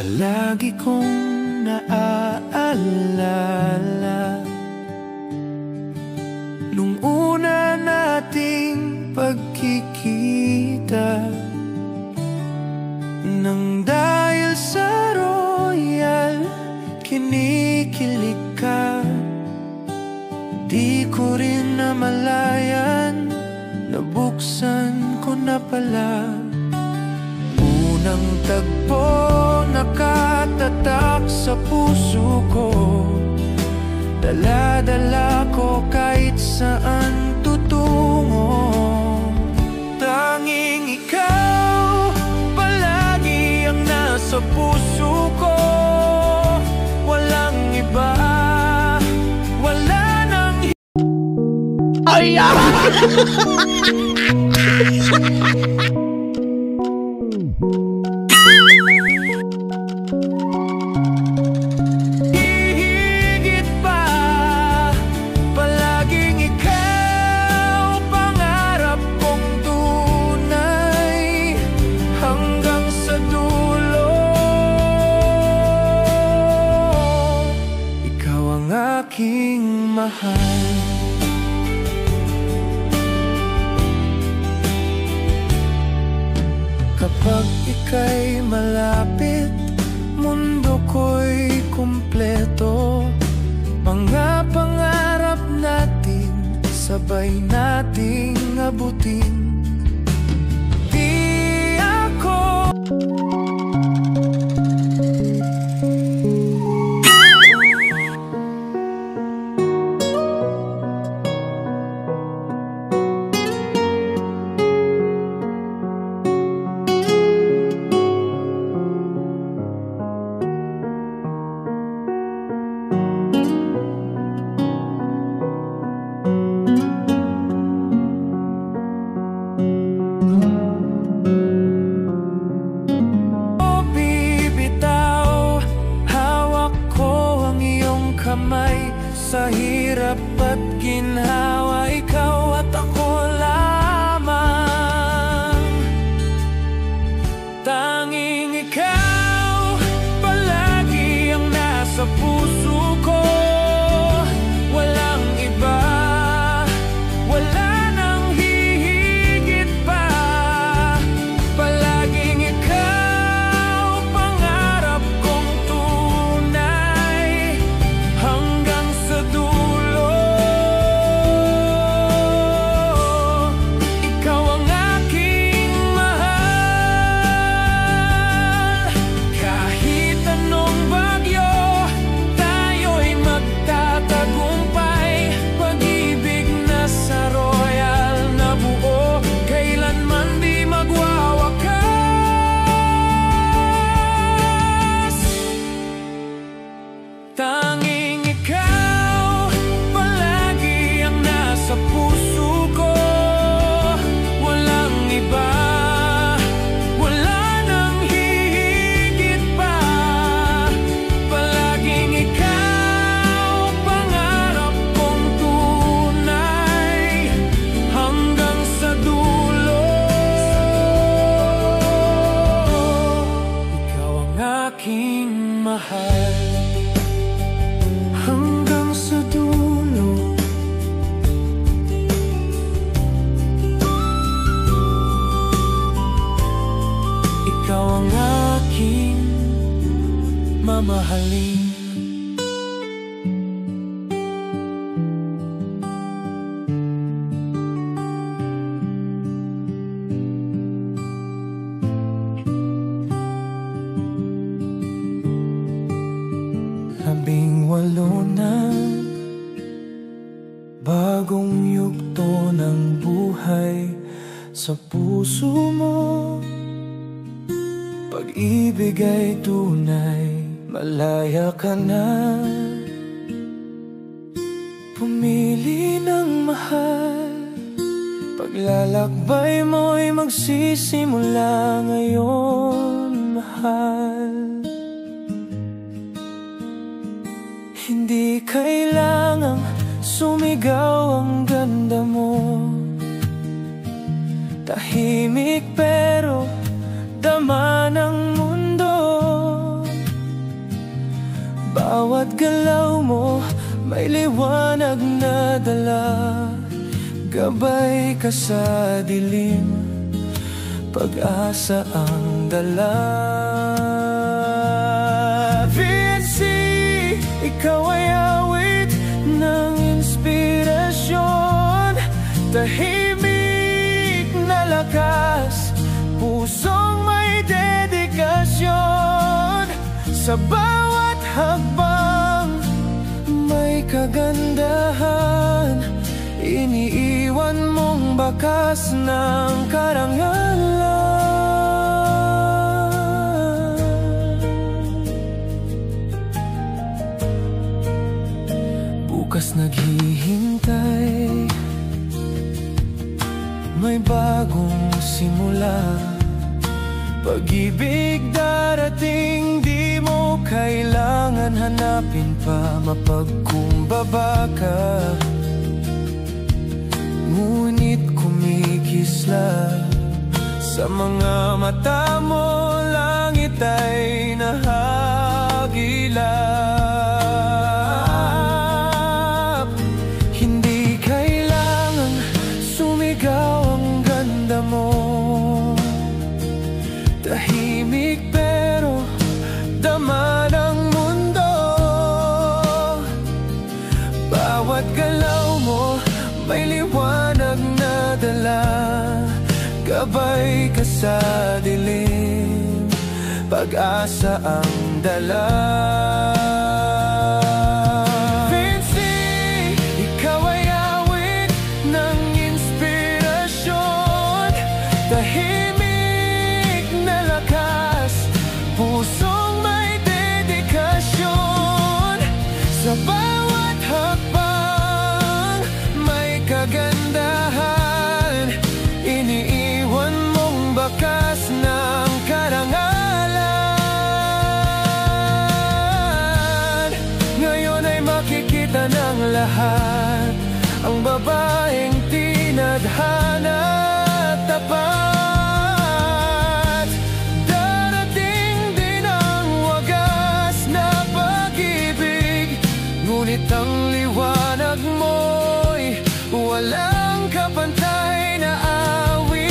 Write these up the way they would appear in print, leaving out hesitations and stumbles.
Palagi kong naaalala nung una nating pagkikita, nang dahil sa royal kinikilig ka. Di ko rin namalayan, nabuksan ko na pala. Unang tagpo nakatatak sa puso ko, dala-dala ko kahit saan tutungo. Tanging ikaw palagi ang nasa puso ko, walang iba, wala nang ay mahal. Kapag ika'y malapit, mundo ko'y kumpleto. Mga pangarap natin, sabay nating abutin. Di ako sa hirap at ginhawa, ikaw at ako lamang. Tanging ikaw palagi ang nasa puso ko, walang iba, wala nang hihigit pa. Palaging ikaw pangarap kong tunay, hanggang sa dulo. Ikaw ang aking mahal. Kahit anong bagyo, tayo'y magtatagumpay. Pag-ibig na sa royal na buo, kailanman di magwawakas. Tanging ikaw palagi ang nasa puso ko, walang iba, wala nang hihigit pa. Palaging ikaw pangarap kong tunay, hanggang sa dulo. Ikaw ang aking mahal, hanggang sa dulo. Ikaw ang aking mamahalin. Labing-walo na, bagong yugto ng buhay sa puso mo. Pag-ibig ay tunay, malaya ka na. Pumili ng mahal, paglalakbay mo'y magsisimula ngayon, mahal. Hindi kailangang sumigaw ang ganda mo, tahimik pero dama ng mundo. Bawat galaw mo may liwanag na dala, gabay ka sa dilim, pag-asa ang dala. Vinci, ikaw ay awit ng inspirasyon, tahimik na lakas, pusong may dedikasyon. Sa bawat hakbang may kagandahan, iniiwan mong bakas ng karangalan. Bukas naghihintay, may bagong simula, pag-ibig darating, di mo kailangan hanapin pa, mapagkumbaba ka. Ngunit kumikisla sa mga mata mo, langit ay nahagilap. Hindi kailangan sumigaw ang ganda mo, tahimik pero dama ng mundo. Bawat galaw mo may liwanag na dala, gabay ka sa dilim, pag-asa ang dala. Vinci, ikaw ay awit ng inspirasyon, tahimik na lakas, pusong may dedikasyon. Sa bawat hakbang may kagandahan, iniiwan mong bakas ng karangalan. Ngayon ay makikita ng lahat ang babaeng tinadhana at tapat. Darating din ang wagas na pag-ibig, ngunit ang liwanag mo'y walang kapantay na awit.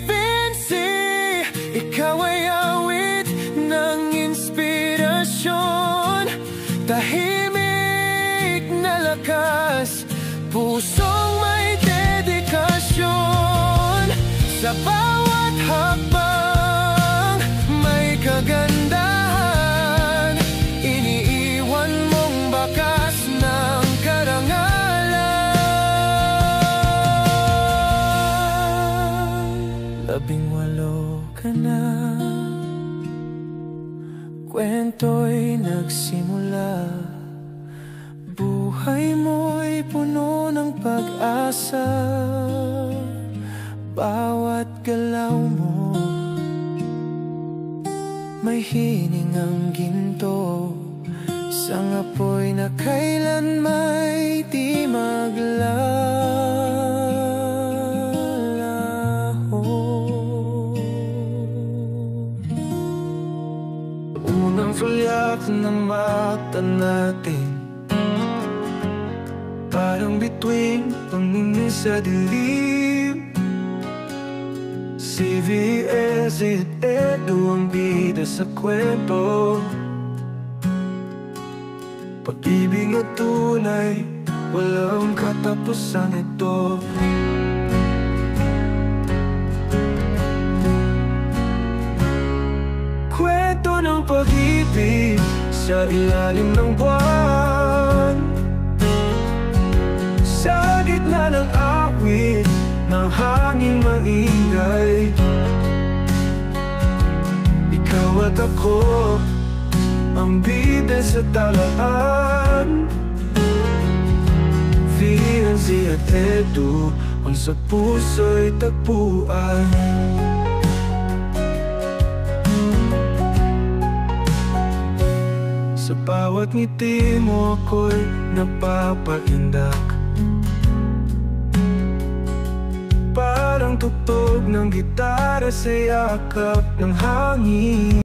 Vinci, ikaw ay awit ng inspirasyon, tahimik na lakas, pusong may dedikasyon. Sa bawat hakbang may kagandahan, iniiwan mong bakas ng karangalan. 18 ka na, kwento'y nagsimula, buhay mo'y puno ng pag-asa. Bawat galaw mo may hiningang ginto, isang apoy na kailan may di maglalaho. Unang sulyap ng mata natin, parang bituin pangingin sa dilim. CVS at Edu ang bida sa kwento, pag-ibig na tunay, walang katapusan ito. Kwento ng pag-ibig sa ilalim ng buwan, sa gitna ng awit ng hangin maingay. Ikaw at ako, ang bida sa talaan. Vinci at Edu, ang sa puso'y tagpuan. Sa bawat ngiti mo ako'y napapaindak, parang tugtog ng gitara sa yakap ng hangin.